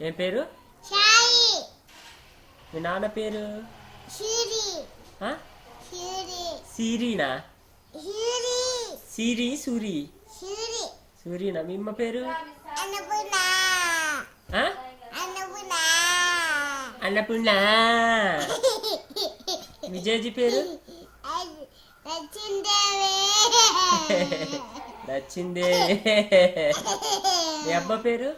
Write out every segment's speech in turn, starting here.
ఏం పేరు? మీ నాన్న పేరు? సిరీనా? సిరి సూరి సూరినా? మీ అమ్మ పేరు? అన్నపూర్ణ. విజయజీ పేరు? లచ్చిందేవి. మీ అబ్బ పేరు?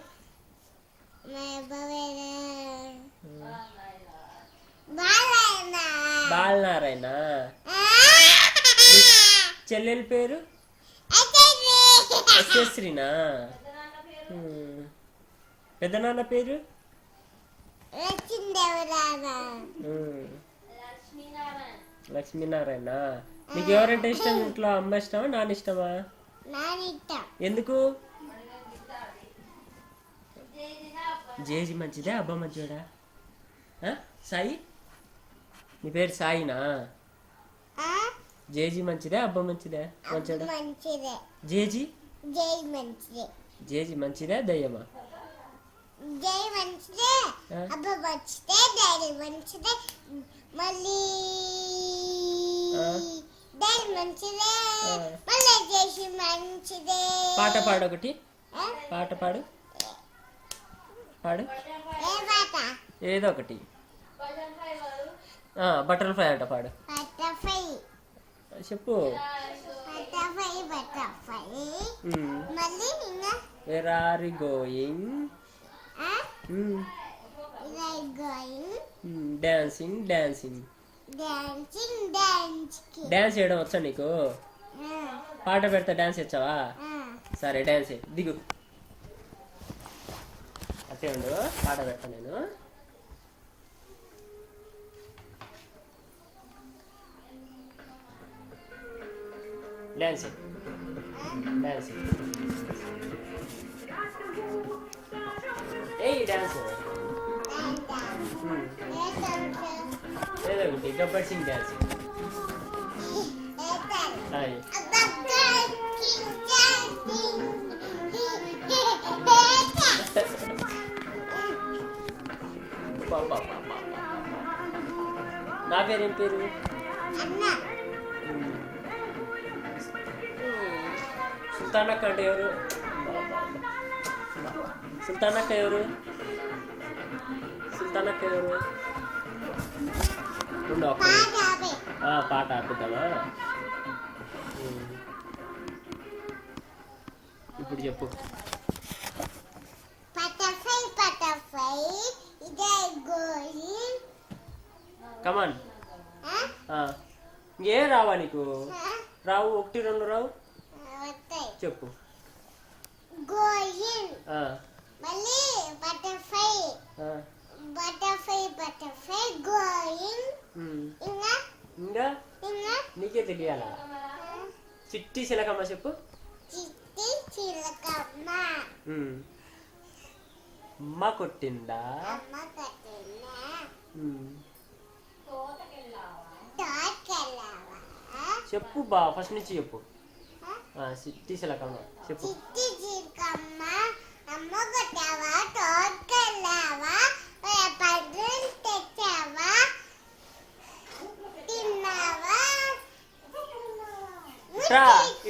బాలనారాయణ. చెల్లెల పేరు? యశస్వినా. పెద్దనాన్న పేరు? లక్ష్మీనారాయణ. నీకు ఎవరంటే ఇష్టం ఇంట్లో? అమ్మ ఇష్టమా నాన్న ఇష్టమా? ఎందుకు? జేజీ మంచిదే అబ్బా మంచివాడా? సాయి? నీ పేరు సాయినా? జేజీ మంచిదే అబ్బా మంచిదే? మంచిదా? జేజీ జేజీ మంచిదే దయ్యమా? పాట పాడు ఒకటి. పాట పాడు. పాడు ఏదో ఒకటి. బటర్ఫ్లై ఆట పాడు. చెప్పు. Where are you going? Dancing dancing. Dance చేయడం వచ్చా నీకు? పాట పెడతా డాన్స్ వచ్చావా? సరే డాన్స్ దిగు. అట్టే ఉండు, పాట పెడతా నేను. డాన్స్ డాన్స్ ఏయ్ డాన్స్ ఏదో ఒకటి. గబ్బర్ సింగ్ డాన్స్. నా పేరు ఏం పేరు? సుల్తానక్క అంటే ఎవరు? సుల్తానక్క ఎవరు? సుల్తానక్క ఎవరు? పాట ఆపుతావా? ఇప్పుడు చెప్పు. కమాన్. ఇంకేం రావా నీకు? రావు? ఒకటి రెండు రావు? చెప్పు. ఇంకా నీకే తెలియాలా? చిట్టి చిలకమ్మ చెప్పు. అమ్మ కొట్టిందా? చెప్పు బా, ఫస్ట్ నుంచి చెప్పు. చిట్టి చిలకమ్మ చెప్పు.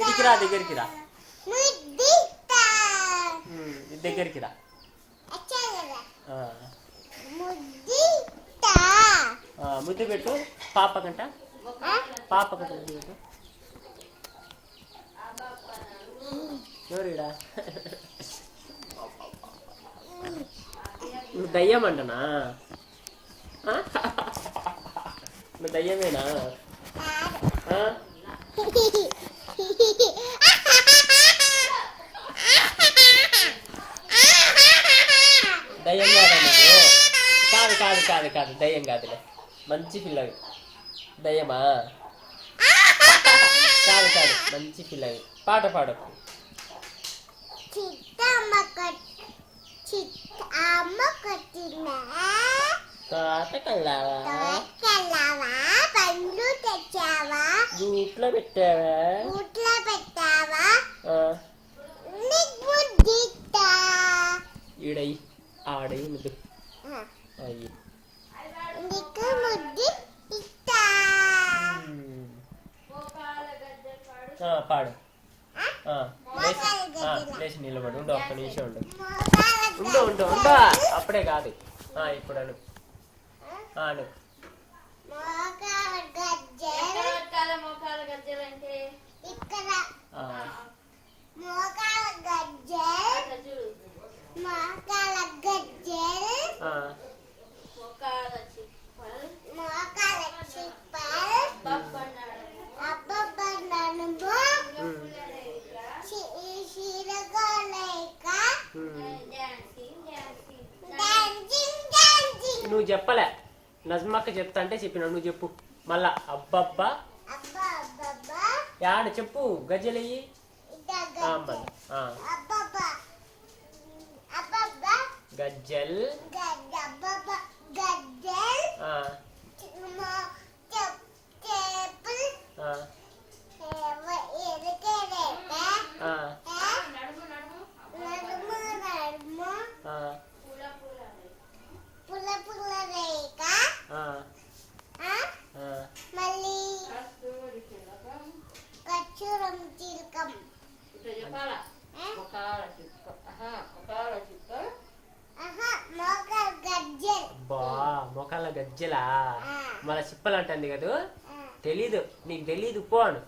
ఇడికి రా, దగ్గరికి రా, దగ్గరికి రా. ముద్దు పెట్టు పాపకంట. పాపకంట ముద్దు పెట్టు. ఎవరిడా? నువ్వు దయ్యం అంటనా? నువ్వు దయ్యమేనా? దయ్యం కాదా నువ్వు? కాదు కాదు కాదు కాదు దయ్యం కాదులే, మంచి పిల్లవి. దయ్యమా? కాదు కాదు మంచి పిల్లవి. పాట పాడు. తోటకెళ్ళావా? పండ్లు తెచ్చావా? గూట్లో పెట్టావా? ఈడయి ఆడయి ముద్దు అయ్యి పాడు లేచి నిలబడు ఉండు ఒక్క నిమిషం ఉండు ఉండు ఉండు ఉండు అప్పుడే కాదు ఇప్పుడు అను అను నువ్వు చెప్పలే నజ్మక్క చెప్తా అంటే చెప్పిన నువ్వు చెప్పు మళ్ళా అబ్బబ్బా యాడ చెప్పు గజ్జలయ్యి గజ్జల్ మొక్కల గజ్జలా మళ్ళీ చిప్పలు అంటుంది కదా తెలీదు నీకు తెలీదు పోను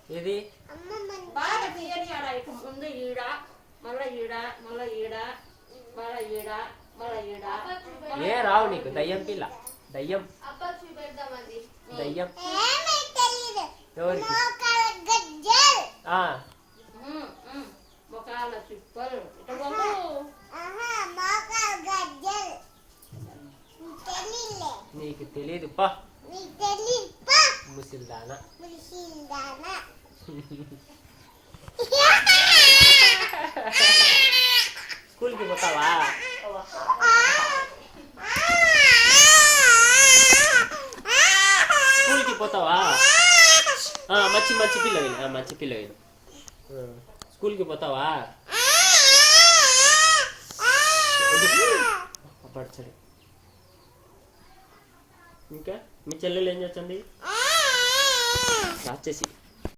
ఇది ముందు ఈడ మళ్ళా ఈడ మళ్ళా ఈడ మళ్ళా ఈడ మళ్ళా ఈడ ఏ రావు నీకు దయ్యం పిల్ల దయ్యం దయ్యం ఎవరికి మొకాల చిప్పలు నీకు తెలీదు పా ముసిల్దానా స్కూల్కి పోతావా స్కూల్కి పోతావా మంచి మంచి పిల్లవి మంచి పిల్లవి స్కూల్కి పోతావా పడచడు ఇంకా మీ చెల్లెలు ఏం చేస్తుంది రాచేసి